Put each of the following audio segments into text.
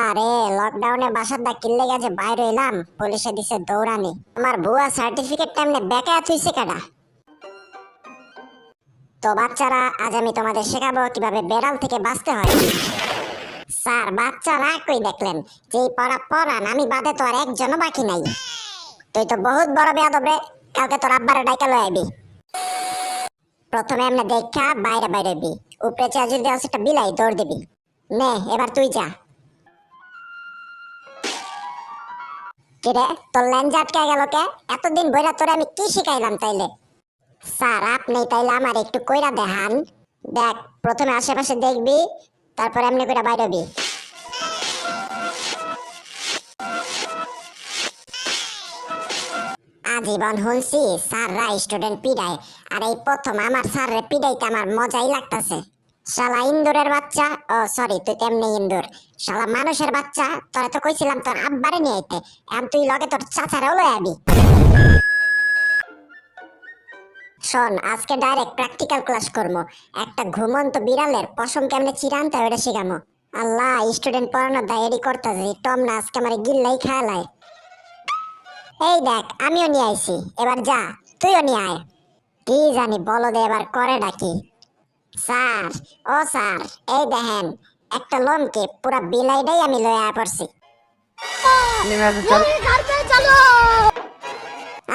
আরে লকডাউনে বাসার দা কিল্লে গেছে বাইরে এলাম, পুলিশে দিছে দৌড়ানি। আমার ভুয়া সার্টিফিকেট এমনি বেকায় থুইছে কেডা? তো বাচ্চারা, আজ আমি তোমাদের শেখাবো কিভাবে বেড়াল থেকে বাঁচতে হয়। স্যার, বাচ্চারা কই দেখলেন? যেই পড়া পড়ান আমি বাদে তো আর একজনও বাকি নাই। তুই তো বহুত বড় বেয়াদব রে, কালকে তোর আব্বারে ডাইকা লই আইবি। প্রথমে এমনি দেখা বাইরে বাইরে হইবি, উপরে চেয়ে যদি আছে একটা বিলাই দৌড় দিবি। নে এবার তুই যা। কিরে, তোর লেন্স আটকে গেল কে? এতদিন বইরা তোরে আমি কি শিখাইলাম তাইলে? স্যার, আপনি তাইলে আমার একটু কইরা দেখান। দেখ, প্রথমে আশেপাশে দেখবি, তারপর এমনি করে বাইরে হবি। আজীবন শুনছি স্যাররা স্টুডেন্ট পিডায়, আর এই প্রথম আমার স্যাররে পিডাইতে আমার মজাই লাগতাছে। শালা ইন্দুরের বাচ্চা, ও সরি, তুই তেমনি ইন্দুর। শালা মানুষের বাচ্চা, তোরা তো কইছিলাম তোর আব্বারে নিয়ে আইতে, এখন তুই লগে তোর চাচারেও লই আবি। শোন, আজকে ডাইরেক্ট প্র্যাকটিক্যাল ক্লাস করবো। একটা ঘুমন্ত বিড়ালের পশম কেমনে চিরানতে হয় ওটা শিখামো। আল্লাহ, স্টুডেন্ট পড়ানোর দায়েরই করতেছে, টম না আজকে আমার গিল্লাই খেয়ালায়। এই দেখ, আমিও নিয়ে আইছি, এবার যা, তুইও নিয়ে আয়। কি জানি বলদে এবার করে ডাকি। স্যার, ও স্যার, এই দেখেন, একটা লোমকে পুরা বিলাইটাই আমি লয়ে আয় পড়ছি।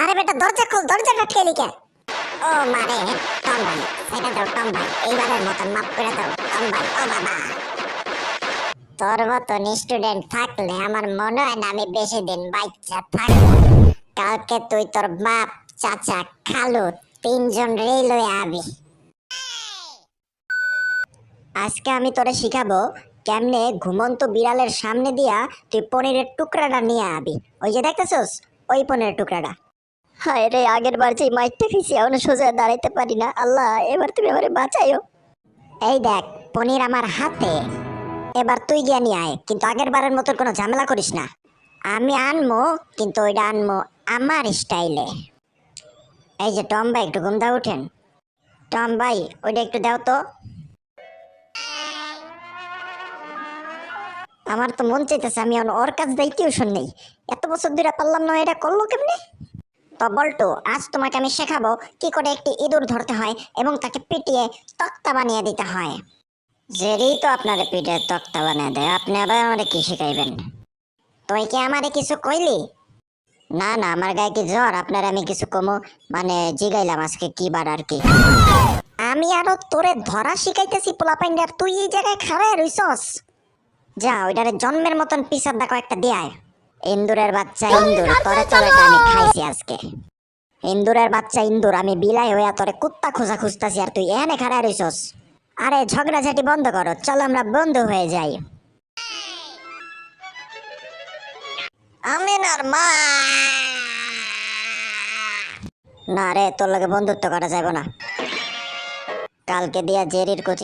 আরে বেটা, দরজা খোল, দরজাটা ঠেলি কে? ও মারে, টম ভাই, সেটা দাও টম ভাই, এইবারের মতন মাফ করে দাও টম ভাই। ও বাবা, তোর মতন স্টুডেন্ট থাকলে আমার মনে হয় না আমি বেশি দিন বাচ্চা থাকবো। কালকে তুই তোর বাপ, চাচা, খালু তিনজন রে লয়ে আবি। আজকে আমি তোরে শিখাবো কেমনে ঘুমন্ত বিড়ালের সামনে দিয়া তুই পনিরের টুকরাটা নিয়ে আবি। ওই যে দেখতেছস, ওই পনিরের টুকরাটা। হায় রে, আগের বার যে মাইরটা খেয়েছি এখনো সোজা দাঁড়াইতে পারি না। আল্লাহ, এবার তুমি আমারে বাঁচাইও। এই দেখ, পনির আমার হাতে, এবার তুই গিয়া নিয়ে আয়, কিন্তু আগের বারের মতো কোনো ঝামেলা করিস না। আমি আনমো, কিন্তু ওইটা আনমো আমার স্টাইলে। এই যে টম ভাই, একটু ঘুম দাও, উঠেন। টম ভাই, ওইটা একটু দাও তো। আমার তো মন চাইতেছে আমি ওর কাছ দিয়ে টিউশন নেই। এত বছর ধরে পারলাম না, এটা করলো কেমনে? তো বল্টু, আজ তোমাকে আমি শেখাবো কি করে একটি ইঁদুর ধরতে হয় এবং তাকে পিটিয়ে তক্তা বানিয়ে দিতে হয়। জেরি তো আপনার পিঠে তক্তা বানিয়ে দেয়, আপনি আবার আমারে কি শিখাইবেন? তুই কি আমারে কিছু কইলি? না না, আমার গায়ে কি জ্বর আপনার আমি কিছু কমো? মানে জিগাইলাম আজকে কি বার আর কি। আমি আরো তোরে ধরা শিখাইতেছি পোলাপাইন্ডার, তুই এই জায়গায় খাড়ায় রইছস। যা, ওইটারে জন্মের মতন পিছার দেখো একটা দেয়। ইন্দুরের বাচ্চা ইন্দুর, তোরে তো এটা আমি খাইছি আজকে। ইন্দুরের বাচ্চা ইন্দুর, আমি বিলাই হইয়া তোরে কুত্তা খোঁজা খুঁজতাছি আর তুই এনে খাড়ায় রইছস। আরে ঝগড়াঝাটি বন্ধ করো, চলো আমরা বন্ধু হয়ে যাই। আমিনার মা। না রে, তোর লগে বন্ধুত্ব করা যাবে না। কালকে দিয়া জেরির কোচিং